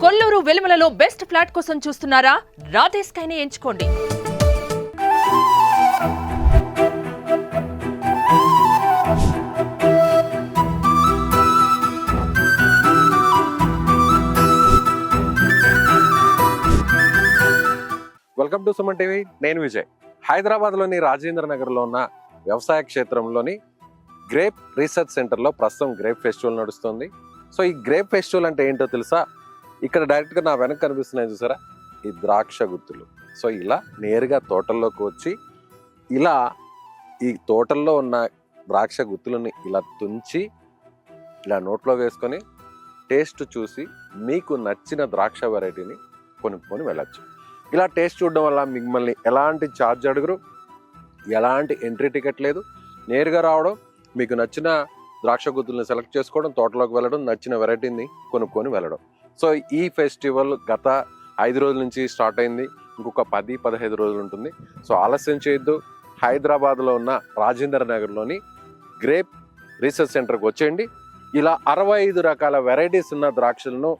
Kolluru వెలుమలలో best flat కోసం చూస్తున్నారా? రాధే స్కైనే ఎంచుకోండి. Welcome to Suman TV. నేను విజయ్. హైదరాబాద్లోని రాజేంద్ర నగర్లో ఉన్న వ్యవసాయ క్షేత్రంలోని గ్రేప్ రీసెర్చ్ సెంటర్లో ప్రస్తుతం గ్రేప్ ఫెస్టివల్ నడుస్తుంది. సో ఈ గ్రేప్ ఫెస్టివల్ అంటే ఏంటో తెలుసా? ఇక్కడ డైరెక్ట్గా నా వెనక కనిపిస్తున్నాయి చూసారా, ఈ ద్రాక్ష గుత్తులు. సో ఇలా నేరుగా తోటల్లోకి వచ్చి ఇలా ఈ తోటల్లో ఉన్న ద్రాక్ష గుత్తులని ఇలా తుంచి ఇలా నోట్లో వేసుకొని టేస్ట్ చూసి మీకు నచ్చిన ద్రాక్ష వెరైటీని కొనుక్కొని వెళ్ళచ్చు. ఇలా టేస్ట్ చూడడం వల్ల మిమ్మల్ని ఎలాంటి ఛార్జ్ అడుగురు, ఎలాంటి ఎంట్రీ టికెట్ లేదు. నేరుగా రావడం, మీకు నచ్చిన ద్రాక్ష గుత్తుల్ని సెలెక్ట్ చేసుకోవడం, తోటలోకి వెళ్ళడం, నచ్చిన వెరైటీని కొనుక్కొని వెళ్ళడం. సో ఈ ఫెస్టివల్ గత 5 రోజుల నుంచి స్టార్ట్ అయింది. ఇంకొక 10-15 రోజులు ఉంటుంది. సో ఆలస్యం చేయొద్దు. హైదరాబాద్లో ఉన్న రాజేంద్ర నగర్లోని గ్రేప్ రీసెర్చ్ సెంటర్కి వచ్చేయండి. ఇలా 65 రకాల వెరైటీస్ ఉన్న ద్రాక్షలను,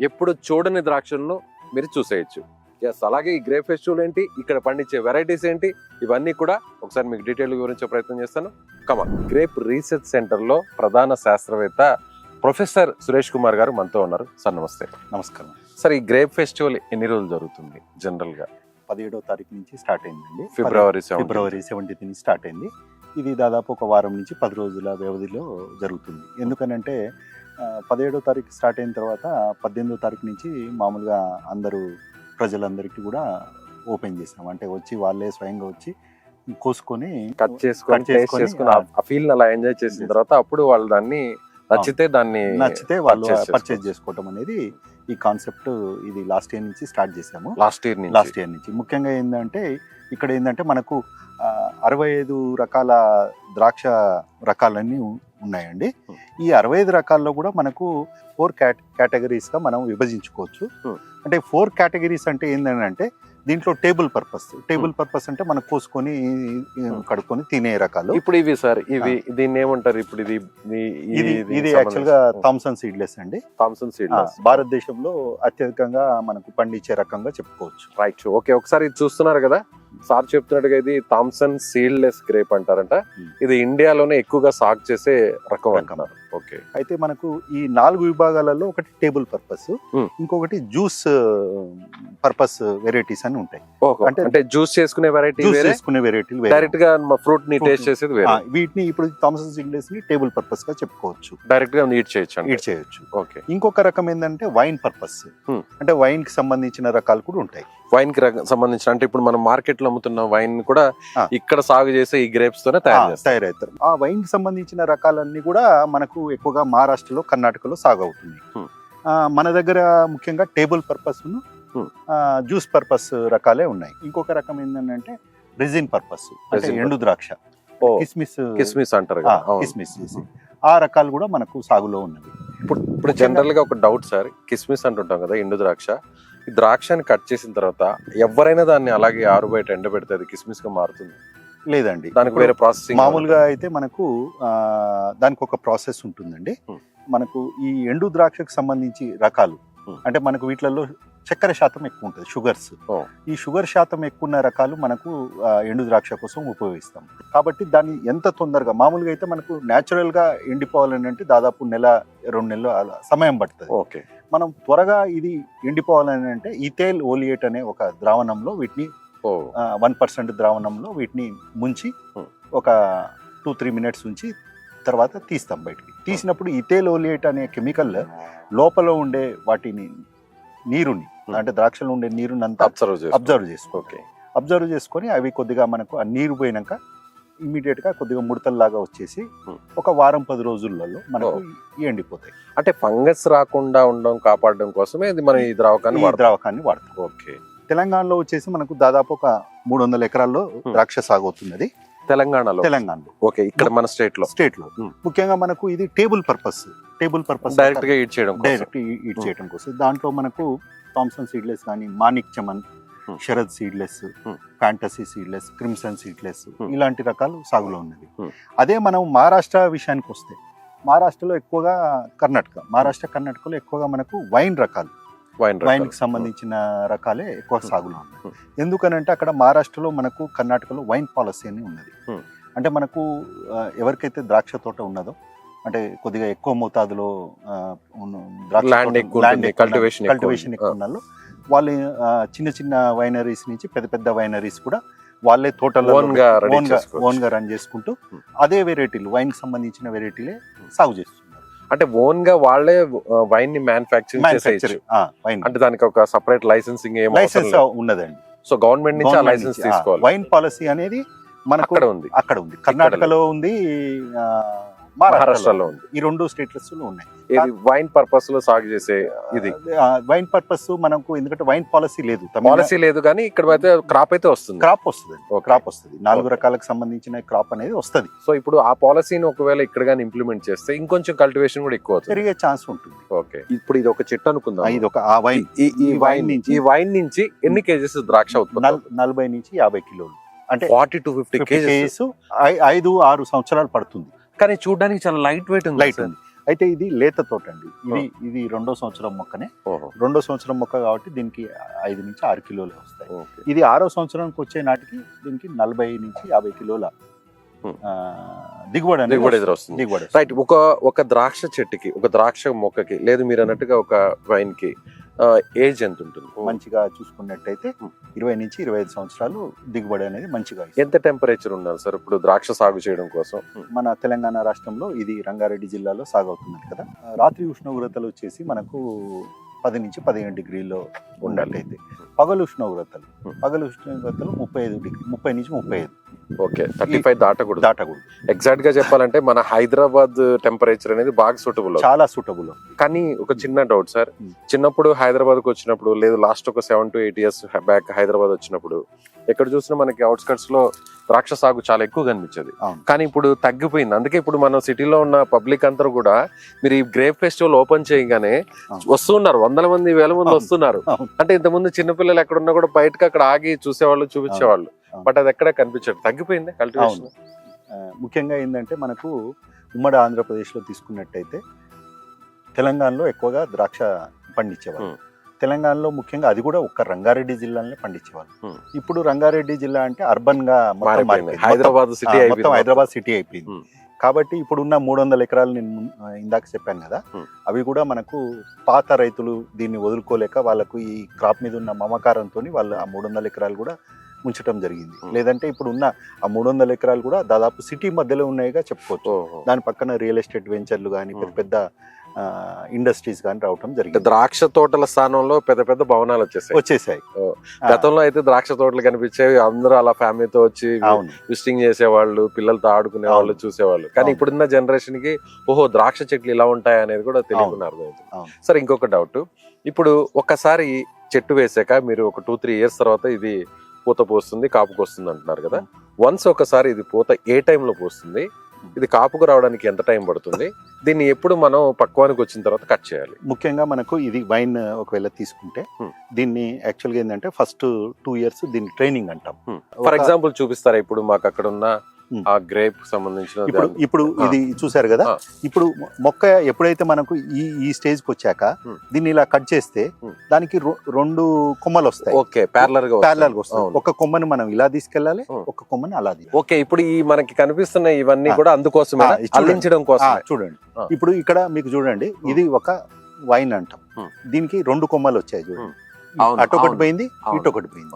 ఎప్పుడు చూడని ద్రాక్షలను మీరు చూసేయచ్చు. ఎస్, అలాగే ఈ గ్రేప్ ఫెస్టివల్ ఏంటి, ఇక్కడ పండించే వెరైటీస్ ఏంటి, ఇవన్నీ కూడా ఒకసారి మీకు డీటెయిల్ వివరించే ప్రయత్నం చేస్తాను. కమాన్. గ్రేప్ రీసెర్చ్ సెంటర్లో ప్రధాన శాస్త్రవేత్త ప్రొఫెసర్ సురేష్ కుమార్ గారు మనతో ఉన్నారు. సార్ నమస్తే. నమస్కారం సార్, ఈ గ్రేప్ ఫెస్టివల్ ఎన్ని రోజులు జరుగుతుంది జనరల్ గా? 17వ తారీఖు నుంచి స్టార్ట్ అయిందండి. ఫిబ్రవరి 17th నుంచి స్టార్ట్ అయింది. ఇది దాదాపు ఒక వారం నుంచి 10 రోజుల వ్యవధిలో జరుగుతుంది. ఎందుకనంటే 17వ తారీఖు స్టార్ట్ అయిన తర్వాత 18వ తారీఖు నుంచి మామూలుగా ప్రజలందరికీ కూడా ఓపెన్ చేసాం. అంటే వచ్చి వాళ్ళే స్వయంగా వచ్చి కోసుకొని కట్ చేసుకొని ఆ ఫీల్ అలా ఎంజాయ్ చేసిన తర్వాత అప్పుడు వాళ్ళు దాన్ని నచ్చితే వాళ్ళు పర్చేజ్ చేసుకోవటం అనేది ఈ కాన్సెప్ట్. ఇది లాస్ట్ ఇయర్ నుంచి స్టార్ట్ చేసాము. లాస్ట్ ఇయర్ నుంచి ముఖ్యంగా ఇక్కడ ఏంటంటే మనకు 65 రకాల ద్రాక్ష రకాలన్నీ ఉన్నాయండి. ఈ 65 రకాల్లో కూడా మనకు 4 కేటగిరీస్ గా మనం విభజించుకోవచ్చు. అంటే 4 కేటగిరీస్ అంటే ఏంటంటే దీంట్లో టేబుల్ పర్పస్ అంటే మనం కోసుకొని కడుక్కొని తినే రకాలు. ఇప్పుడు ఇవి సార్, దీన్ని ఏమంటారు? ఇప్పుడు ఇది యాక్చువల్ గా థామ్సన్ సీడ్లెస్ అండి. థామ్సన్ సీడ్లెస్ భారతదేశంలో అత్యధికంగా మనకు పండించే రకంగా చెప్పుకోవచ్చు. రైట్. ఓకే, ఒకసారి ఇది చూస్తున్నారు కదా, సార్ చెప్తున్నట్టుగా ఇది థామ్సన్ సీడ్లెస్ గ్రేప్ అంటారంట. ఇది ఇండియాలోనే ఎక్కువగా సాగు చేసే రకం అంటున్నారు. ఓకే. అయితే మనకు ఈ 4 విభాగాలలో ఒకటి టేబుల్ పర్పస్, ఇంకొకటి జ్యూస్ పర్పస్ వెరైటీస్ అని ఉంటాయి. అంటే జ్యూస్ చేసుకునే వెరైటీలు డైరెక్ట్ గా ఫ్రూట్ ని టేస్ట్ చేసేది వేరే. వీటిని ఇప్పుడు థామ్సన్ సీడ్లెస్ ని టేబుల్ పర్పస్ గా చెప్పుకోవచ్చు. డైరెక్ట్ గా ఈట్ చేయొచ్చు. ఓకే. ఇంకొక రకం ఏంటంటే వైన్ పర్పస్, అంటే వైన్ కి సంబంధించిన రకాలు కూడా ఉంటాయి. వైన్ కి సంబంధించిన అంటే ఇప్పుడు మనం మార్కెట్ లో అమ్ముతున్న వైన్ కూడా ఇక్కడ సాగు చేసే ఈ గ్రేప్స్ తోనే తయారవుతారు. ఆ వైన్ కి సంబంధించిన రకాలన్నీ కూడా మనకు ఎక్కువగా మహారాష్ట్రలో, కర్ణాటకలో సాగు అవుతుంది. మన దగ్గర ముఖ్యంగా టేబుల్ పర్పస్, జ్యూస్ పర్పస్ రకాలే ఉన్నాయి. ఇంకొక రకం ఏంటంటే రెజిన్ పర్పస్, అంటే ఎండు ద్రాక్ష, కిస్మిస్ అంటారు, కిస్మిస్ చేసి ఆ రకాలు కూడా మనకు సాగులో ఉన్నవి. ఇప్పుడు జనరల్ గా ఒక డౌట్ సార్, కిస్మిస్ అంటుంటాం కదా, ఎండు ద్రాక్ష. ఈ ద్రాక్షని కట్ చేసిన తర్వాత ఎవరైనా దాన్ని అలాగే ఆరుబయట ఎండబెడితే అది కిస్మిస్ గా మారుతుంది? లేదండి, దానికి వేరే ప్రాసెసింగ్. మామూలుగా అయితే మనకు దానికి ఒక ప్రాసెస్ ఉంటుందండి. మనకు ఈ ఎండు ద్రాక్షకు సంబంధించి రకాలు అంటే మనకు వీటిలలో చక్కెర శాతం ఎక్కువ ఉంటుంది, షుగర్స్. ఈ షుగర్ శాతం ఎక్కువ ఉన్న రకాలు మనకు ఎండు ద్రాక్ష కోసం ఉపయోగిస్తాం. కాబట్టి దాన్ని ఎంత తొందరగా, మామూలుగా అయితే మనకు న్యాచురల్ గా ఎండిపోవాలని అంటే దాదాపు 1-2 నెలలు అలా సమయం పడుతుంది. ఓకే. మనం త్వరగా ఇది ఎండిపోవాలని అంటే ఇథైల్ ఓలియేట్ అనే ఒక ద్రావణంలో వీటిని 1% ద్రావణంలో వీటిని ముంచి ఒక 2-3 మినిట్స్ ఉంచి తర్వాత తీస్తాం బయటికి. తీసినప్పుడు ఇథైల్ ఓలియేట్ అనే కెమికల్ లోపల ఉండే వాటిని నీరుని, అంటే ద్రాక్షలో ఉండే నీరుని అంతా అబ్జర్వ్ చేసుకొని అవి కొద్దిగా మనకు ఆ నీరు పోయినాక ఇమీడియట్ గా కొద్దిగా ముడతల్లాగా వచ్చేసి ఒక వారం 10 రోజులలో మనకు ఎండిపోతాయి. అంటే ఫంగస్ రాకుండా ఉండడం, కాపాడడం కోసమే ఇది మనం ఈ ద్రావకాన్ని వాడతాం. ఓకే. తెలంగాణలో వచ్చేసి మనకు దాదాపు ఒక 300 ఎకరాల్లో ద్రాక్ష సాగు అవుతున్నది తెలంగాణలో. ఓకే. ఇక్కడ మన స్టేట్ లో ముఖ్యంగా మనకు ఇది టేబుల్ పర్పస్ డైరెక్ట్ గా ఈట్ చేయడం కోసం. దాంట్లో మనకు థామ్సన్ సీడ్లెస్ కానీ, Manik Chaman, Sharad seedless, fantasy seedless, crimson seedless ఇలాంటి రకాలు సాగులో ఉన్నది. అదే మనం మహారాష్ట్ర విషయానికి వస్తే, మహారాష్ట్రలో ఎక్కువగా కర్ణాటకలో ఎక్కువగా మనకు వైన్ రకాలు వైన్ కి సంబంధించిన రకాలే ఎక్కువ సాగులో ఉన్నాయి. ఎందుకనంటే అక్కడ మహారాష్ట్రలో మనకు కర్ణాటకలో వైన్ పాలసీ అని ఉన్నది. అంటే మనకు ఎవరికైతే ద్రాక్ష తోట ఉన్నదో అంటే కొద్దిగా ఎక్కువ మోతాదులో కల్టివేషన్ ఎక్కువ ఉన్నాలో వాళ్ళు చిన్న చిన్న వైనరీస్ నుంచి పెద్ద పెద్ద వైనరీస్ కూడా వాళ్ళే తోటలో ఓన్ గా రన్ చేసుకుంటూ అదే వెరైటీలు వైన్ కి సంబంధించిన వెరైటీలే సాగు చేస్తున్నారు. అంటే ఓన్ గా వాళ్ళే వైన్ ని మ్యానుఫ్యాక్చరింగ్ అంటే దానికి ఒక సెపరేట్ లైసెన్సింగ్ లైసెన్స్ ఉన్నదండి. సో గవర్నమెంట్ నుంచి ఆ లైసెన్స్ తీసుకోవాలి. వైన్ పాలసీ అనేది మనకు అక్కడ ఉంది, కర్ణాటకలో ఉంది, మహారాష్ట్రలో ఉంది. ఈ రెండు స్టేట్స్ లో ఉన్నాయి. ఇది వైన్ పర్పస్ లో సాగు చేసే ఇది వైన్ పర్పస్ మనకు ఎందుకంటే వైన్ పాలసీ లేదు కానీ ఇక్కడ అయితే క్రాప్ అయితే వస్తుంది. క్రాప్ వస్తుంది 4 రకాలకు సంబంధించిన క్రాప్ అనేది వస్తుంది. సో ఇప్పుడు ఆ పాలసీని ఒకవేళ ఇక్కడ కానీ ఇంప్లిమెంట్ చేస్తే ఇంకొంచెం కల్టివేషన్ కూడా ఎక్కువ పెరిగే ఛాన్స్ ఉంటుంది. ఓకే, ఇప్పుడు ఇది ఒక చెట్టు అనుకుందాం. ఇది ఒక ఈ వైన్ నుంచి ఎన్ని కేజెస్ ద్రాక్ష ఉత్పత్తి? 40 నుంచి 50 కిలోలు, అంటే 40 to 50 కేజెస్. 5-6 సంవత్సరాలు పడుతుంది. కానీ చూడడానికి చాలా లైట్ వెయిట్ ఉంది. అయితే ఇది లేత తోట అండి. ఇది 2వ సంవత్సరం మొక్కనే. 2వ సంవత్సరం మొక్క కాబట్టి దీనికి 5 నుంచి 6 కిలోలు వస్తాయి. ఇది 6వ సంవత్సరానికి వచ్చే నాటికి దీనికి 40 నుంచి 50 కిలోల దిగుబడి వస్తుంది. రైట్. ఒక ద్రాక్ష చెట్టుకి, ఒక ద్రాక్ష మొక్కకి, లేదు మీరు అన్నట్టుగా ఒక వైన్ కి ఏజ్ ఎంత ఉంటుంది? మంచిగా చూసుకున్నట్టయితే 20 నుంచి 25 సంవత్సరాలు దిగుబడి అనేది మంచిగా. ఎంత టెంపరేచర్ ఉండాలి సార్ ఇప్పుడు ద్రాక్ష సాగు చేయడం కోసం? మన తెలంగాణ రాష్ట్రంలో ఇది రంగారెడ్డి జిల్లాలో సాగు అవుతుంది కదా. రాత్రి ఉష్ణోగ్రతలు వచ్చేసి మనకు 10 నుంచి 15 డిగ్రీలో ఉన్నట్టయితే, పగలు ఉష్ణోగ్రతలు 35 డిగ్రీ, 30 నుంచి 35. ఓకే, 35 దాటకూడదు. ఎగ్జాక్ట్ గా చెప్పాలంటే మన హైదరాబాద్ టెంపరేచర్ అనేది బాగా సూటబుల్, చాలా సూటబుల్. కానీ ఒక చిన్న డౌట్ సార్, చిన్నప్పుడు హైదరాబాద్ కు వచ్చినప్పుడు, లేదు లాస్ట్ ఒక 7 to 8 years బ్యాక్ హైదరాబాద్ వచ్చినప్పుడు ఎక్కడ చూసినా మనకి అవుట్స్కట్స్ లో ద్రాక్ష సాగు చాలా ఎక్కువ కనిపించేది. కానీ ఇప్పుడు తగ్గిపోయింది. అందుకే ఇప్పుడు మన సిటీలో ఉన్న పబ్లిక్ అందరూ కూడా మీరు ఈ గ్రేప్ ఫెస్టివల్ ఓపెన్ చేయగానే వస్తున్నారు, 100 మంది 1000 మంది వస్తున్నారు. అంటే ఇంతకుముందు చిన్నపిల్లలు ఎక్కడున్నా కూడా బయటకు అక్కడ ఆగి చూసేవాళ్ళు, చూపించేవాళ్ళు. బట్ అది ఎక్కడ కనిపించదు, తగ్గిపోయింది కల్టివేషన్. ముఖ్యంగా ఏంటంటే మనకు ఉమ్మడి ఆంధ్రప్రదేశ్ లో తీసుకున్నట్టయితే తెలంగాణలో ఎక్కువగా ద్రాక్ష పండించేవాళ్ళు. తెలంగాణలో ముఖ్యంగా అది కూడా ఒక్క రంగారెడ్డి జిల్లాలోనే పండించేవాళ్ళు. ఇప్పుడు రంగారెడ్డి జిల్లా అంటే అర్బన్ గా హైదరాబాద్ సిటీ అయిపోయింది. కాబట్టి ఇప్పుడున్న 300 ఎకరాలు నేను ఇందాక చెప్పాను కదా, అవి కూడా మనకు పాత రైతులు దీన్ని వదులుకోలేక వాళ్ళకు ఈ క్రాప్ మీద ఉన్న మమకారంతో వాళ్ళు ఆ 300 ఎకరాలు కూడా ఉంచడం జరిగింది. లేదంటే ఇప్పుడు ఉన్న ఆ 300 ఎకరాలు కూడా దాదాపు సిటీ మధ్యలో ఉన్నాయిగా చెప్పుకోవచ్చు. దాని పక్కన రియల్ ఎస్టేట్ వెంచర్లు కానీ పెద్ద పెద్ద ఇండస్ట్రీస్ కానీ రావటం జరిగింది. ద్రాక్ష తోటల స్థానంలో పెద్ద పెద్ద భవనాలు వచ్చేసాయి. గతంలో అయితే ద్రాక్ష తోటలు కనిపించేవి, అందరూ అలా ఫ్యామిలీతో వచ్చి విజిటింగ్ చేసేవాళ్ళు, పిల్లలతో ఆడుకునే వాళ్ళు, చూసేవాళ్ళు. కానీ ఇప్పుడున్న జనరేషన్ కి ఓహో ద్రాక్ష చెట్లు ఇలా ఉంటాయి అనేది కూడా తెలియకుండా అర్థమవుతుంది. సరే, ఇంకొక డౌట్, ఇప్పుడు ఒకసారి చెట్టు వేసాక మీరు ఒక 2-3 years తర్వాత ఇది పూత పోస్తుంది, కాపుకు వస్తుంది అంటున్నారు కదా. వన్స్ ఒకసారి ఇది పూత ఏ టైంలో పోస్తుంది, ఇది కాపుకు రావడానికి ఎంత టైం పడుతుంది, దీన్ని ఎప్పుడు మనం పక్వానికి వచ్చిన తర్వాత కట్ చేయాలి? ముఖ్యంగా మనకు ఇది వైన్ ఒకవేళ తీసుకుంటే దీన్ని యాక్చువల్గా ఏంటంటే ఫస్ట్ 2 years దీన్ని ట్రైనింగ్ అంటాం. ఫర్ ఎగ్జాంపుల్ చూపిస్తారా? ఇప్పుడు మాకు అక్కడ ఉన్న ఆ గ్రేప్ సంబంధించిన ఇప్పుడు ఇది చూసారు కదా. ఇప్పుడు మొక్క ఎప్పుడైతే మనకు ఈ స్టేజ్ కి వచ్చాక దీన్ని ఇలా కట్ చేస్తే దానికి 2 కొమ్మలు వస్తాయి. ఓకే, ప్యారలల్ గా వస్తాయి. ఒక కొమ్మని మనం ఇలా తీసుకెళ్ళాలి, ఒక కొమ్మని అలా. ఓకే, ఇప్పుడు ఈ మనకి కనిపిస్తున్న ఇవన్నీ కూడా అందుకోసమే అల్లించడం కోసం. చూడండి, ఇప్పుడు ఇక్కడ మీకు చూడండి, ఇది ఒక వైన్ అంటాం. దీనికి 2 కొమ్మలు వచ్చాయి చూడండి. అటొకటి పోయింది, ఇటొకటి పోయింది.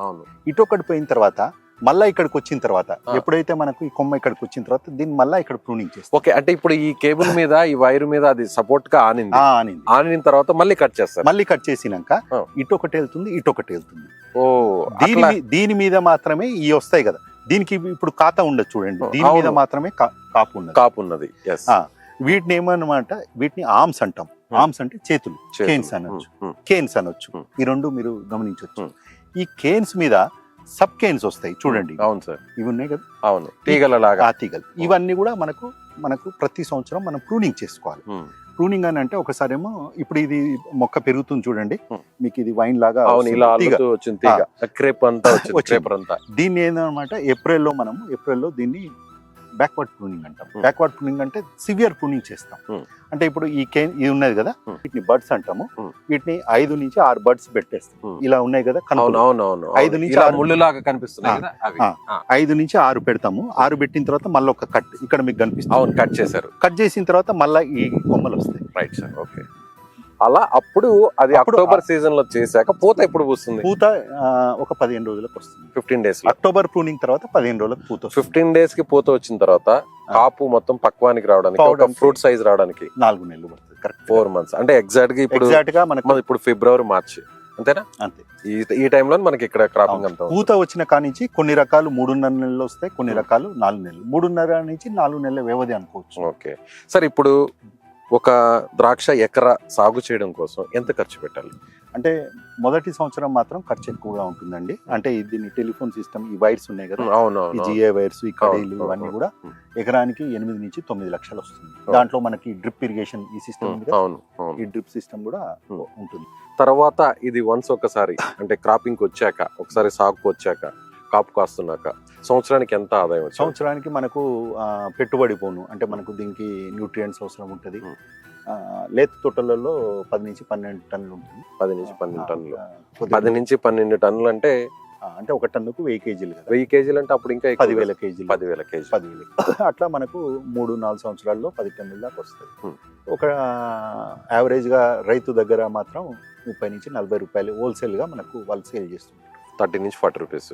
ఇటొకటి పోయిన తర్వాత మళ్ళా ఇక్కడికి వచ్చిన తర్వాత, ఎప్పుడైతే మనకు ఈ కొమ్మ ఇక్కడికి వచ్చిన తర్వాత దీన్ని మళ్ళీ ఇక్కడ ప్రూనింగ్ చేస్తాం. ఓకే, అంటే ఇప్పుడు ఈ కేబుల్ మీద, ఈ వైర్ మీద అది సపోర్ట్ గా ఆనిన తర్వాత మళ్ళీ కట్ చేస్తారు. మళ్ళీ కట్ చేసినాక ఇటొకటి వెళ్తుంది, ఇటొకటి వెళ్తుంది. దీని మీద మాత్రమే ఈ వస్తాయి కదా. దీనికి ఇప్పుడు ఖాతా ఉండదు చూడండి, దీని మీద మాత్రమే కాపు ఉన్నది. వీటిని ఏమన్నమాట, వీటిని ఆర్మ్స్ అంటాం. ఆర్మ్స్ అంటే చేతులు, కేన్స్ అనొచ్చు. ఈ 2 మీరు గమనించవచ్చు. ఈ కేన్స్ మీద సబ్ కేన్స్ వస్తాయి చూడండి. అవును సార్, ఇవి ఉన్నాయి కదా. అవును, తీగలలాగా. ఆ తీగలు ఇవన్నీ కూడా మనకు ప్రతి సంవత్సరం మనం ప్రూనింగ్ చేసుకోవాలి. ప్రూనింగ్ అని అంటే ఒకసారి ఏమో ఇప్పుడు ఇది మొక్క పెరుగుతుంది చూడండి, మీకు ఇది వైన్ లాగా దీన్ని ఏందన్నమాట ఏప్రిల్లో దీన్ని బ్యాక్వర్డ్ ప్రూనింగ్ అంటాం. Hmm. బ్యాక్వర్డ్ ప్రూనింగ్ అంటే సివియర్ ప్రూనింగ్ చేస్తాం. అంటే ఇప్పుడు ఈ కేన్ ఇది ఉన్నది కదా, వీటిని బర్డ్స్ అంటాము. వీటిని 5 నుంచి 6 బర్డ్స్ పెట్టేస్తాం. ఇలా ఉన్నాయి కదా కనుకలు, 5 నుంచి 6 ముళ్ళులాగా కనిపిస్తున్నాయి కదా అవి. 5 నుంచి 6 పెడతాము. 6 పెట్టిన తర్వాత మళ్ళీ ఒక కట్ ఇక్కడ మీకు కనిపిస్తుంది. అవును, కట్ చేశారు. కట్ చేసిన తర్వాత మళ్ళీ ఈ కొమ్మలు వస్తాయి. Right sir, okay. అలా అప్పుడు అది అప్పుడు అక్టోబర్ సీజన్ లో చేశాక పూత ఎప్పుడు పూస్తుంది? పూత ఒక 15 రోజులకు వస్తుంది. 15 days. అక్టోబర్ ప్రూనింగ్ తర్వాత 15 రోజులకు పూత వస్తుంది. 15 days కి పూత వచ్చిన తర్వాత కాపు మొత్తం పక్వానికి రావడానికి, ఒక ఫ్రూట్ సైజ్ రావడానికి 4 నెలలు పడుతుంది. Correct 4 months. అంటే ఎగ్జాక్ట్ గా ఇప్పుడు మనకి ఇప్పుడు ఫిబ్రవరి మార్చి అంతేనా? అంతే. ఈ టైంలో మనకి ఇక్కడ క్రాపింగ్ అంతా పూత వచ్చిన కానించి కొన్ని రకాలు 3.5 నెలలు వస్తాయి, కొన్ని రకాలు 4 నెలలు. 3.5 నుంచి 4 నెలల వ్యవధి అనుకోవచ్చు. ఓకే సార్, ఇప్పుడు ఒక ద్రాక్ష ఎకరా సాగు చేయడం కోసం ఎంత ఖర్చు పెట్టాలి? అంటే మొదటి సంవత్సరం మాత్రం ఖర్చు ఎక్కువగా ఉంటుందండి. అంటే దీన్ని టెలిఫోన్ సిస్టమ్, ఈ వైర్స్ ఉన్నాయి కదా, ఈ జిఐ వైర్స్, ఈ కడీలు, ఇవన్నీ కూడా ఎకరానికి 8 నుంచి 9 లక్షలు వస్తుంది. దాంట్లో మనకి డ్రిప్ ఇరిగేషన్ ఈ సిస్టమ్ ఉంది కదా, ఈ డ్రిప్ సిస్టమ్ కూడా ఉంటుంది. తర్వాత ఇది వన్స్ ఒకసారి అంటే క్రాపింగ్ వచ్చాక, ఒకసారి సాగుకు వచ్చాక, కాపు కాస్తున్నాక సంవత్సరానికి ఎంత ఆదాయం వచ్చింది? సంవత్సరానికి మనకు పెట్టుబడి పోను అంటే మనకు దీనికి న్యూట్రియంట్స్ అవసరం ఉంటుంది. లేత తోటలలో 10 నుంచి 12 టన్నులు ఉంటుంది. 10 నుంచి 12 టన్నులు. 10 నుంచి 12 టన్నులు అంటే అంటే ఒక టన్నుకు 1000 కేజీలు కదా. 1000 కేజీలు అంటే అప్పుడు ఇంకా 10,000 కేజీలు. 10,000 కేజీలు. 10,000 అట్లా మనకు 3-4 సంవత్సరాల్లో 10 టన్నుల దాకా వస్తుంది. ఒక యావరేజ్ గా రైతు దగ్గర మాత్రం 30 నుంచి 40 రూపాయలు హోల్సేల్ గా మనకు వాళ్ళు సేల్ చేస్తుంటారు. 30 నుంచి 40 రూపీస్.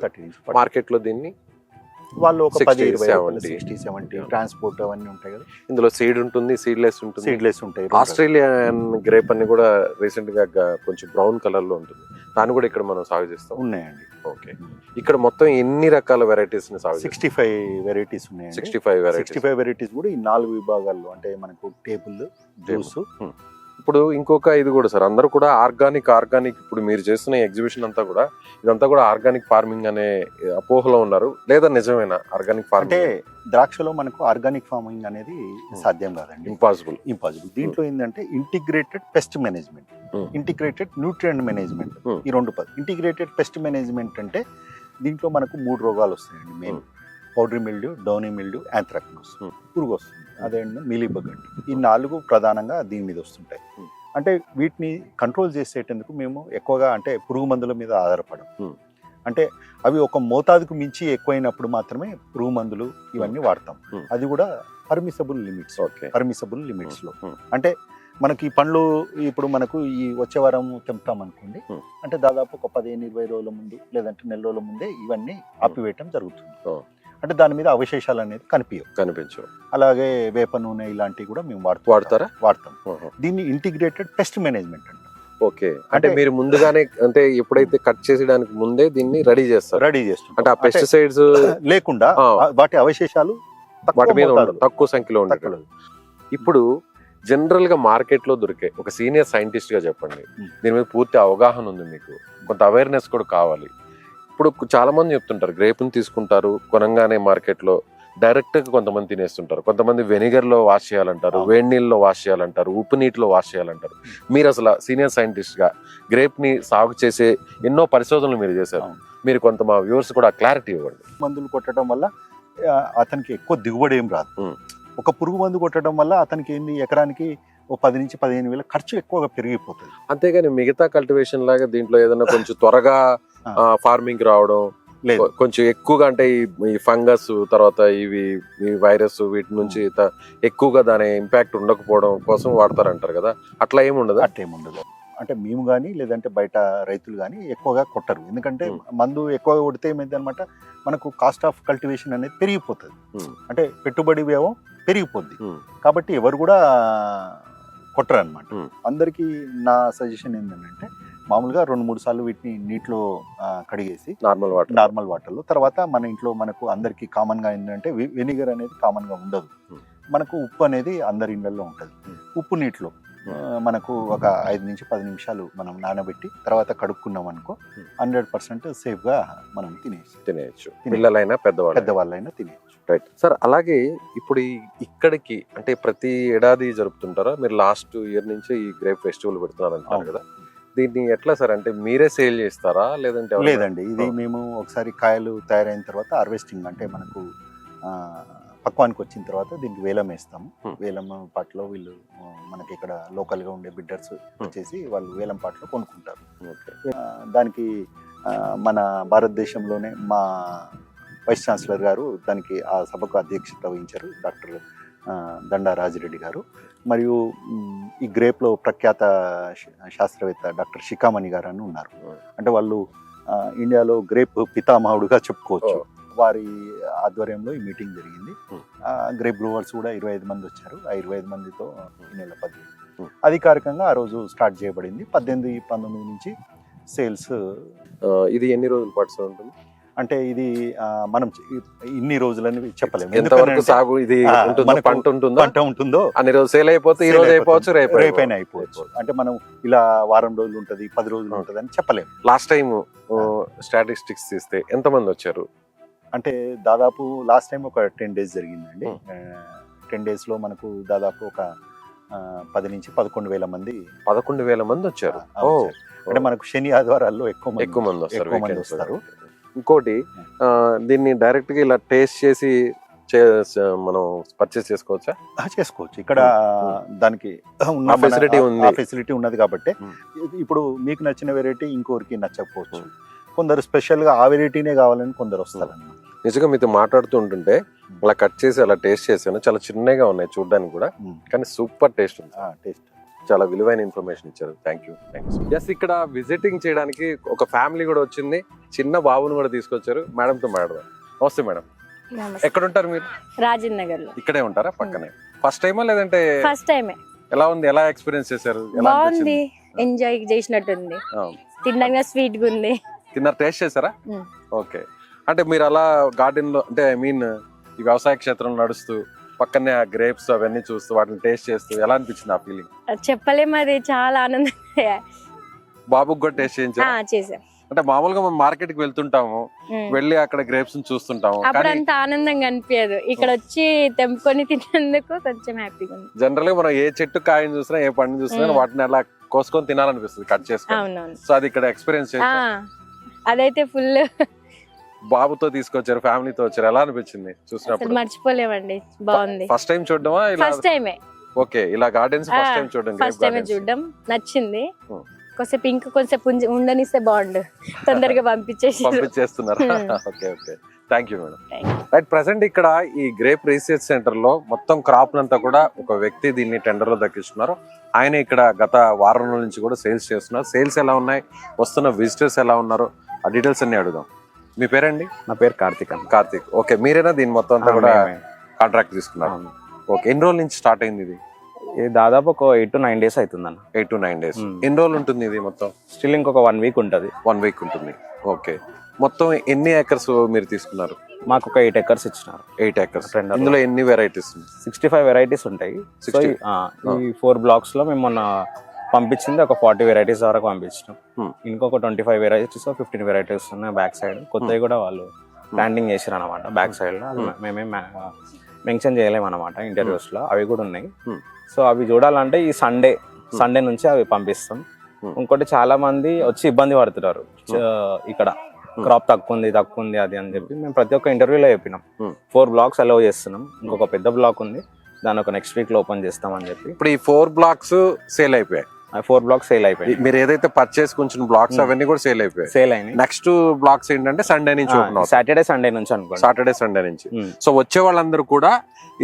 మార్కెట్ లో దీన్ని వాళ్ళు ఒక 60, 70 ట్రాన్స్పోర్ట్ అవన్నీ ఉంటాయి కదా. ఇందులో సీడ్ ఉంటుంది, సీడ్లెస్ ఉంటాయి. ఆస్ట్రేలియన్ గ్రేప్ అన్ని కూడా రీసెంట్ గా కొంచెం బ్రౌన్ కలర్ లో ఉంటుంది. దాన్ని కూడా ఇక్కడ మనం సాగు చేస్తాం. ఉన్నాయండి. ఓకే, ఇక్కడ మొత్తం ఎన్ని రకాల వెరైటీస్ ని సాగు? 65 వెరైటీస్ ఉన్నాయండి. 65 వెరైటీస్ కూడా ఈ 4 విభాగాల్లో, అంటే మనకు టేబుల్, జ్యూస్. ఇప్పుడు ఇంకొక ఇది కూడా సార్, అందరూ కూడా ఆర్గానిక్ ఇప్పుడు మీరు చేస్తున్న ఎగ్జిబిషన్ అంతా కూడా ఇదంతా కూడా ఆర్గానిక్ ఫార్మింగ్ అనే అపోహలో ఉన్నారు, లేదా నిజమేనా ఆర్గానిక్ ఫార్మింగ్? అంటే ద్రాక్షలో మనకు ఆర్గానిక్ ఫార్మింగ్ అనేది సాధ్యం కాదండి. ఇంపాసిబుల్. దీంట్లో ఏంటంటే integrated pest management, integrated nutrient management, ఈ 2 ఇంటిగ్రేటెడ్ పెస్ట్ మేనేజ్మెంట్ అంటే దీంట్లో మనకు 3 రోగాలు వస్తాయండి main. Powdery mildew, Downey mildew, anthracnose, పురుగు వస్తుంది. అదే మీలీబగ్ అంటే. ఈ 4 ప్రధానంగా దీని మీద వస్తుంటాయి. అంటే వీటిని కంట్రోల్ చేసేటందుకు మేము ఎక్కువగా అంటే పురుగు మందుల మీద ఆధారపడం. అంటే అవి ఒక మోతాదుకు మించి ఎక్కువైనప్పుడు మాత్రమే పురుగు మందులు ఇవన్నీ వాడతాం. అది కూడా పర్మిసబుల్ లిమిట్స్ లో. అంటే మనకి ఈ పండ్లు ఇప్పుడు మనకు ఈ వచ్చే వారం తెంపుతాం అనుకోండి, అంటే దాదాపు ఒక 15-20 రోజుల ముందు లేదంటే నెల రోజుల ముందే ఇవన్నీ ఆపివేయటం జరుగుతుంది. అంటే దాని మీద అవశేషాలు అనేది కనిపించవు. అలాగే వేప నూనె ఇలాంటివి కూడా మేము వాడతాం. దీన్ని ఇంటిగ్రేటెడ్ పెస్ట్ మేనేజ్మెంట్ అంటాం. ఓకే, అంటే మీరు ముందుగానే అంటే ఎప్పుడైతే కట్ చేసేయడానికి ముందే దీన్ని రెడీ చేస్తాం. అంటే ఆ పెస్టిసైడ్స్ లేకుండా వాటి అవశేషాలు వాటి మీద తక్కువ సంఖ్యలో ఉండదు. ఇప్పుడు జనరల్ గా మార్కెట్ లో దొరికే ఒక సీనియర్ సైంటిస్ట్ గా చెప్పండి, దీని మీద పూర్తి అవగాహన ఉంది మీకు, కొంత అవేర్నెస్ కూడా కావాలి. ఇప్పుడు చాలా మంది చెప్తుంటారు గ్రేప్ని తీసుకుంటారు, కొనంగానే మార్కెట్ లో డైరెక్ట్ గా కొంతమంది తినేస్తుంటారు, కొంతమంది వెనిగర్ లో వాష్ చేయాలంటారు, వేడి నీళ్ళలో వాష్ చేయాలంటారు, ఉప్పు నీటిలో వాష్ చేయాలంటారు. మీరు అసలు సీనియర్ సైంటిస్ట్ గా గ్రేప్ ని సాగు చేసే ఎన్నో పరిశోధనలు మీరు చేశారు, మీరు కొంత మా వ్యూవర్స్ కూడా క్లారిటీ ఇవ్వండి. మందులు కొట్టడం వల్ల అతనికి ఎక్కువ దిగుబడి ఏం రాదు. ఒక పురుగు మందు కొట్టడం వల్ల అతనికి ఏంది ఎకరానికి 10 నుంచి 15 వేల ఖర్చు ఎక్కువగా పెరిగిపోతుంది. అంతేగాని మిగతా కల్టివేషన్ లాగా దీంట్లో ఏదైనా కొంచెం త్వరగా ఫార్మింగ్ రావడం లేదు, కొంచెం ఎక్కువగా అంటే ఈ ఫంగస్ తర్వాత ఈ వైరస్ వీటి నుంచి ఎక్కువగా దాని ఇంపాక్ట్ ఉండకపోవడం కోసం వాడతారంటారు కదా, అట్లా ఏముండదు? అంటే మేము కానీ లేదంటే బయట రైతులు కానీ ఎక్కువగా కొట్టరు. ఎందుకంటే మందు ఎక్కువగా కొడితే ఏమైంది అనమాట, మనకు కాస్ట్ ఆఫ్ కల్టివేషన్ అనేది పెరిగిపోతుంది. అంటే పెట్టుబడి వ్యయం పెరిగిపోద్ది. కాబట్టి ఎవరు కూడా కొట్టరు అనమాట. అందరికీ నా సజెషన్ ఏంటంటే మామూలుగా 2-3 సార్లు వీటిని నీటిలో కడిగేసి నార్మల్ వాటర్లో, తర్వాత మన ఇంట్లో మనకు అందరికి కామన్ గా ఏంటంటే వెనిగర్ అనేది కామన్ గా ఉండదు, మనకు ఉప్పు అనేది అందరి ఇళ్లలో ఉంటుంది. ఉప్పు నీటిలో మనకు ఒక 5 నుంచి 10 నిమిషాలు మనం నానబెట్టి తర్వాత కడుక్కున్నాం అనుకో 100% సేఫ్ గా మనం తినేయచ్చు. పిల్లలైనా పెద్దవాళ్ళైనా తినేయచ్చు. రైట్ సార్, అలాగే ఇప్పుడు ఇక్కడికి అంటే ప్రతి ఏడాది జరుపుతుంటారా మీరు? లాస్ట్ ఇయర్ నుంచి ఈ గ్రేప్ ఫెస్టివల్ పెడుతున్నారు అంటారు కదా, దీన్ని ఎట్లా సార్? అంటే మీరే సేల్ చేస్తారా లేదంటే? లేదండి, ఇది మేము ఒకసారి కాయలు తయారైన తర్వాత హార్వెస్టింగ్ అంటే మనకు పక్వానికి వచ్చిన తర్వాత దీనికి వేలం వేస్తాము. Hmm. వేలం పాటలో వీళ్ళు మనకి ఇక్కడ లోకల్గా ఉండే బిడ్డర్స్ వచ్చేసి వాళ్ళు వేలం పాటలో కొనుక్కుంటారు. దానికి మన భారతదేశంలోనే మా వైస్ ఛాన్సలర్ గారు దానికి ఆ సభకు అధ్యక్షత వహించారు, డాక్టర్ దండా రాజిరెడ్డి గారు. మరియు ఈ గ్రేప్లో ప్రఖ్యాత శాస్త్రవేత్త డాక్టర్ శిఖామణి గారు అని ఉన్నారు. అంటే వాళ్ళు ఇండియాలో గ్రేప్ పితామహుడుగా చెప్పుకోవచ్చు. వారి ఆధ్వర్యంలో ఈ మీటింగ్ జరిగింది. గ్రేప్ గ్రోవర్స్ కూడా 25 మంది వచ్చారు. ఆ 25 మందితో ఈ నెల 15 అధికారికంగా ఆ రోజు స్టార్ట్ చేయబడింది. 18-19 నుంచి సేల్స్. ఇది ఎన్ని రోజుల పాటు ఉంటుంది? అంటే ఇది మనం ఇన్ని రోజులని చెప్పలేము. ఎంతవరకు సాగు ఇది పంట ఉంటుందో, పంట ఉంటుందో అన్ని రోజు సేల్ అయిపోతే ఈ రోజు అయిపోవచ్చు, రేపైనా అయిపోవచ్చు. అంటే మనం ఇలా వారం రోజులు ఉంటది, 10 రోజులు ఉంటది అని చెప్పలేము. లాస్ట్ టైం స్టాటిస్టిక్స్ తీస్తే ఎంత మంది వచ్చారు? అంటే దాదాపు లాస్ట్ టైం ఒక 10 days జరిగిందండి. 10 days లో మనకు దాదాపు ఒక 10 నుంచి 11,000 మంది 11,000 మంది వచ్చారు. అంటే మనకు శని ఆదివారాల్లో ఎక్కువ మంది వస్తారు. ఇంకోటి దీన్ని డైరెక్ట్ గా ఇలా టేస్ట్ చేసి మనం పర్చేస్ చేసుకోవచ్చా? చేసుకోవచ్చు. ఇక్కడ దానికి ఫెసిలిటీ ఉన్నది కాబట్టి ఇప్పుడు మీకు నచ్చిన వెరైటీ ఇంకోరికి నచ్చకపోవచ్చు. కొందరు స్పెషల్ గా ఆ వెరైటీనే కావాలని కొందరు వస్తారు. నిజంగా మీతో మాట్లాడుతూ ఉంటుంటే అలా కట్ చేసి అలా టేస్ట్ చేశాను. చాలా చిన్నగా ఉన్నాయి చూడడానికి కూడా, కానీ సూపర్ టేస్ట్ ఉంది. టేస్ట్ చాలా విలువైన ఇన్ఫర్మేషన్ ఇచ్చారు. Thank you. ఎస్, ఇక్కడ విజిటింగ్ చేయడానికి ఒక ఫ్యామిలీ కూడా వచ్చింది. చిన్న బాబుని కూడా తీసుకొచ్చారు. మేడంతో మాట్లాడదాం. నమస్తే మేడం. ఎక్కడ ఉంటారు మీరు? రాజేంద్ర నగర్ లో. ఇక్కడే ఉంటారా? పక్కనే. ఫస్ట్ టైమా లేదంటే ఫస్ట్ టైమే? ఎలా ఉంది? ఎలా ఎక్స్పీరియన్స్ చేశారు? బాగుంది, ఎంజాయ్ చేసినట్టుంది. తినడానికి స్వీట్ గా ఉంది. తిన్నారు? టేస్ట్ చేశారా? ఓకే. అంటే మీరు అలా గార్డెన్ లో, అంటే ఐ మీన్ ఈ వ్యవసాయ క్షేత్రంలో నడుస్తూ పక్కనే ఆ గ్రేప్స్ అవన్నీ చూస్తూ వాటిని టేస్ట్ చేస్తూ ఎలా అనిపించింది ఆ ఫీలింగ్? చెప్పలేము, అది చాలా ఆనందం. బాబుకి కూడా టేస్ట్ చేసాం. అంటే మామూలుగా మనం మార్కెట్ కి వెళ్తుంటాము, వెళ్ళి అక్కడ గ్రేప్స్ చూస్తుంటాము, అప్పుడంత ఆనందంగా అనిపించదు. ఇక్కడ వచ్చి తెంపుకొని తిన్నందుకు కొంచెం హ్యాపీగా ఉంది. జనరల్ గా మనం ఏ చెట్టు కాయని చూసినా, ఏ పండుని చూసినా వాటిని అలా కోసుకొని తినాలనిపిస్తుంది, కట్ చేసుకొని. సో అది ఇక్కడ ఎక్స్పీరియన్స్ అదైతే ఫుల్. బాబుతో తీసుకొచ్చారు, ఫ్యామిలీతో వచ్చారు, ఎలా అనిపించింది చూసినప్పుడు? మర్చిపోలేమండి, బాగుంది. ఫస్ట్ టైం చూడడమా? ఫస్ట్ టైమే. ఓకే, ఇలా గార్డెన్స్ ఫస్ట్ టైం చూడడం? ఫస్ట్ టైం చూడడం, నచ్చింది. కొంచెం ఇంక కొంచెం ఉండనిస్తే బాగుండు, తొందరగా పంపించేస్తున్నారు. Okay okay, thank you madam. Right, present ఇక్కడ ఈ గ్రేప్ రీసెర్చ్ సెంటర్ లో మొత్తం క్రాప్ అంతా కూడా ఒక వ్యక్తి దీన్ని టెండర్ లో దక్కిస్తున్నారు. ఆయన ఇక్కడ గత వారం రోజుల నుంచి కూడా సేల్స్ చేస్తున్నారు. సేల్స్ ఎలా ఉన్నాయి, వస్తున్న విజిటర్స్ ఎలా ఉన్నారు, ఆ డీటెయిల్స్ అన్ని అడుగుదాం. మీ పేరండి? నా పేరు కార్తిక్. కార్తిక్, ఓకే. మీరేనా దీని మొత్తం అంతా కూడా కాంట్రాక్ట్ తీసుకున్నారు? ఓకే. ఎన్ని రోజుల నుంచి స్టార్ట్ అయింది ఇది? దాదాపు ఒక 8 to 9 days అవుతుందన్న. 8 to 9 days. ఎన్ని రోజులు ఉంటుంది ఇది మొత్తం? స్టిల్ ఇంకొక 1 week ఉంటుంది. 1 week ఉంటుంది. ఓకే. మొత్తం ఎన్ని ఏకర్స్ మీరు తీసుకున్నారు? మాకు ఒక 8 acres ఇచ్చినారు. 8 acres. ఇందులో ఎన్ని వెరైటీస్? 65 varieties ఉంటాయి. ఈ 4 blocks లో మేము మొన్న పంపించింది ఒక 40 varieties వరకు పంపించినాం. ఇంకొక 25 varieties 15 varieties ఉన్నాయి బ్యాక్ సైడ్. కొత్తవి కూడా వాళ్ళు ప్లాంటింగ్ చేసారు అనమాట బ్యాక్ సైడ్ లో. మేమేం మెన్షన్ చేయలేము అనమాట ఇంటర్వ్యూస్ లో, అవి కూడా ఉన్నాయి. సో అవి చూడాలంటే ఈ సండే నుంచి అవి పంపిస్తాం. ఇంకోటి చాలా మంది వచ్చి ఇబ్బంది పడుతున్నారు, ఇక్కడ క్రాప్ తక్కువ ఉంది అది అని చెప్పి మేము ప్రతి ఒక్క ఇంటర్వ్యూలో చెప్పినాం. 4 blocks అలౌ చేస్తున్నాం. ఇంకొక పెద్ద బ్లాక్ ఉంది, దాన్ని ఒక నెక్స్ట్ వీక్ లో ఓపెన్ చేస్తామని చెప్పి. ఇప్పుడు ఈ 4 blocks సేల్ అయిపోయాయి. 4 blocks సేల్ అయిపోయాయి. మీరు ఏదైతే పర్చేస్ కొంచెం బ్లాక్స్ అవన్నీ కూడా సేల్ అయినాయి. నెక్స్ట్ బ్లాక్స్ ఏంటంటే సండే నుంచి ఓపెన్ అవుతాయి. సాటర్డే సండే నుంచి అనుకోండి. సాటర్డే సండే నుంచి. సో వచ్చే వాళ్ళందరూ కూడా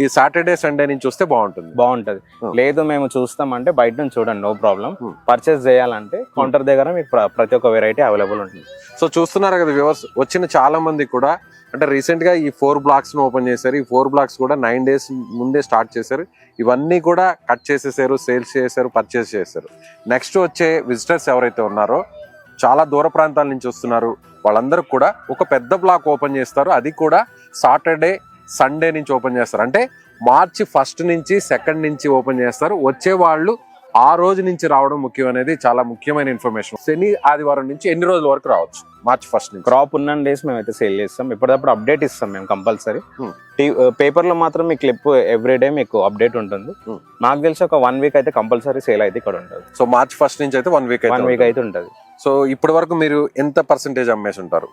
ఈ సాటర్డే సండే నుంచి వస్తే బాగుంటది. లేదు మేము చూస్తామంటే బయట నుంచి చూడండి, నో ప్రాబ్లం. పర్చేస్ చేయాలంటే కౌంటర్ దగ్గర మీకు ప్రతి ఒక్క వెరైటీ అవైలబుల్ ఉంటుంది. సో చూస్తున్నారు కదా వ్యూవర్స్, వచ్చిన చాలా మంది కూడా అంటే రీసెంట్ గా ఈ 4 blocks ను ఓపెన్ చేశారు. ఈ 4 blocks కూడా 9 days ముందే స్టార్ట్ చేశారు. ఇవన్నీ కూడా కట్ చేసేసారు, సేల్స్ చేశారు, పర్చేస్ చేశారు. నెక్స్ట్ వచ్చే విజిటర్స్ ఎవరైతే ఉన్నారో చాలా దూర ప్రాంతాల నుంచి వస్తున్నారు, వాళ్ళందరూ కూడా ఒక పెద్ద బ్లాక్ ఓపెన్ చేస్తారు. అది కూడా సాటర్డే సండే నుంచి ఓపెన్ చేస్తారు. అంటే March 1st నుంచి 2nd నుంచి ఓపెన్ చేస్తారు. వచ్చే వాళ్ళు ఆ రోజు నుంచి రావడం ముఖ్యం అనేది చాలా ముఖ్యమైన ఇన్ఫర్మేషన్. శని ఆదివారం నుంచి ఎన్ని రోజుల వరకు రావచ్చు? March 1st నుంచి. క్రాప్ ఉన్న డేస్ మేమైతే సేల్ చేస్తాం. ఎప్పటికప్పుడు అప్డేట్ ఇస్తాం మేము కంపల్సరీ. పేపర్ లో మాత్రం మీ క్లిప్ ఎవ్రీడే మీకు అప్డేట్ ఉంటుంది. నాకు తెలిసి ఒక 1 week అయితే కంపల్సరీ సేల్ అయితే ఇక్కడ ఉంటుంది. సో March 1st నుంచి అయితే 1 week అయితే ఉంటుంది. సో ఇప్పటి వరకు మీరు ఎంత పర్సెంటేజ్ అమ్మేసి ఉంటారు?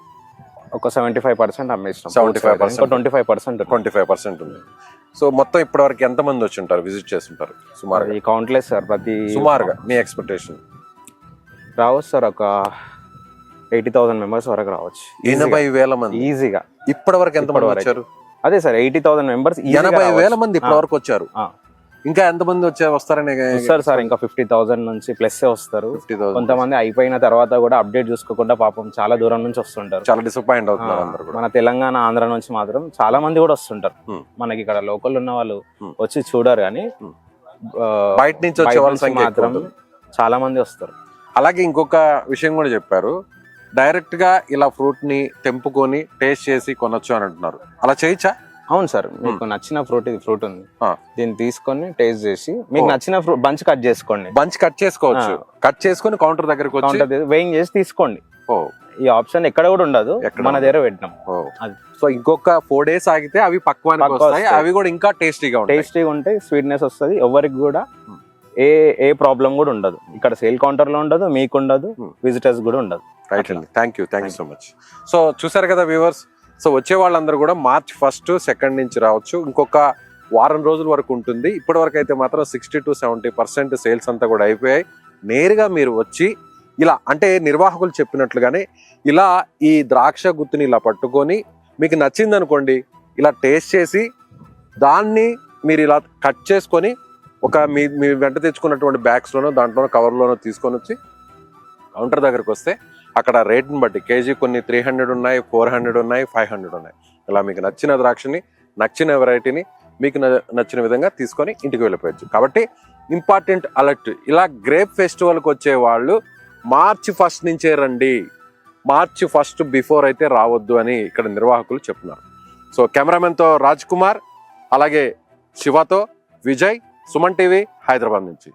ఒక 75% అమ్మేసినాం. 75%. ఇంకో 25% 25% ఉంది. సో మొత్తం ఇప్పటివరకు ఎంత మంది వచ్చి ఉంటారు, విజిట్ చేస్తుంటారు సుమారుగా? అది కౌంట్లెస్ సార్. ప్రతి సుమారుగా మీ ఎక్స్పెక్టేషన్? రావచ్చు సార్, ఒక 80,000 మెంబర్స్ వరకు రావచ్చు. 80,000 మంది ఈజీగా. ఇప్పటి వరకు ఎంత మంది ఇప్పటివరకు. వచ్చారు? అదే సార్, 80,000 మెంబర్స్. 80,000 మంది ఇప్పటి వరకు వచ్చారు. ఆ. ఇంకా ఎంత మంది వస్తారని వస్తారు సార్, ఇంకా 50,000 నుంచి ప్లస్ వస్తారు. 50,000. కొంతమంది అయిపోయిన తర్వాత కూడా అప్డేట్ చూసుకోకుండా పాపం చాలా దూరం నుంచి వస్తుంటారు. చాలా డిసప్పాయింట్ అవుతున్నారు అందరు కూడా. మన తెలంగాణ, ఆంధ్ర నుంచి మాత్రం చాలా మంది కూడా వస్తుంటారు. మనకి ఇక్కడ లోకల్ ఉన్న వాళ్ళు వచ్చి చూడరు, కానీ బయట నుంచి వచ్చే వాళ్ళ సంఖ్య మాత్రం చాలా మంది వస్తారు. అలాగే ఇంకొక విషయం కూడా చెప్పారు, డైరెక్ట్ గా ఇలా ఫ్రూట్ ని తెంపుకొని టేస్ట్ చేసి కొనొచ్చు అని అంటున్నారు. అలా చేయొచ్చా? అవును సార్, మీకు నచ్చిన ఫ్రూట్, ఇది ఫ్రూట్ ఉంది, ఆ. దీన్ని తీసుకొని టేస్ట్ చేసి మీకు నచ్చిన ఫ్రూట్ బంచ్ కట్ చేసుకోండి. బంచ్ కట్ చేసుకోవచ్చు. కట్ చేసుకొని కౌంటర్ దగ్గరకు వచ్చి కౌంటర్ వెయింగ్ చేసి తీసుకోండి. ఓ, ఈ ఆప్షన్ ఎక్కడ కూడా ఉండదు, మన దగ్గర పెట్టినాం. ఓ. అది. సో ఇంకొక 4 days ఆగితే అవి పక్వానికి పక్వ వస్తాయి. వస్తాయి. అవి కూడా ఇంకా టేస్టీగా ఉంటాయి. టేస్టీగా ఉంటాయి, స్వీట్నెస్ వస్తుంది. ఎవరికి కూడా ఏ ప్రాబ్లం కూడా ఉండదు. ఇక్కడ సేల్ కౌంటర్ లో ఉండదు, మీకు ఉండదు, విజిటర్స్ కూడా ఉండదు. రైట్ అండి, thank you so much. So చూసారు కదా వ్యూవర్స్, సో వచ్చే వాళ్ళందరూ కూడా March 1, 2 నుంచి రావచ్చు. ఇంకొక వారం రోజుల వరకు ఉంటుంది. ఇప్పటి వరకు అయితే మాత్రం 60 to 70% సేల్స్ అంతా కూడా అయిపోయాయి. నేరుగా మీరు వచ్చి ఇలా, అంటే నిర్వాహకులు చెప్పినట్లుగానే ఇలా ఈ ద్రాక్ష గుత్తుని ఇలా పట్టుకొని మీకు నచ్చింది అనుకోండి, ఇలా టేస్ట్ చేసి దాన్ని మీరు ఇలా కట్ చేసుకొని ఒక మీ వెంట తెచ్చుకున్నటువంటి బ్యాగ్స్లోనో దాంట్లోనో కవర్లోనో తీసుకొని వచ్చి కౌంటర్ దగ్గరకు వస్తే అక్కడ రేట్ని బట్టి కేజీ కొన్ని 300 ఉన్నాయి, 400 ఉన్నాయి, 500 ఉన్నాయి. ఇలా మీకు నచ్చిన ద్రాక్షని, నచ్చిన వెరైటీని మీకు నచ్చిన విధంగా తీసుకొని ఇంటికి వెళ్ళిపోవచ్చు. కాబట్టి ఇంపార్టెంట్ అలర్ట్, ఇలా గ్రేప్ ఫెస్టివల్కి వచ్చే వాళ్ళు March 1 నుంచే రండి. March 1 బిఫోర్ అయితే రావద్దు అని ఇక్కడ నిర్వాహకులు చెప్తున్నారు. సో కెమెరామెన్తో రాజ్ కుమార్, అలాగే శివతో విజయ్, సుమన్ టీవీ, హైదరాబాద్ నుంచి.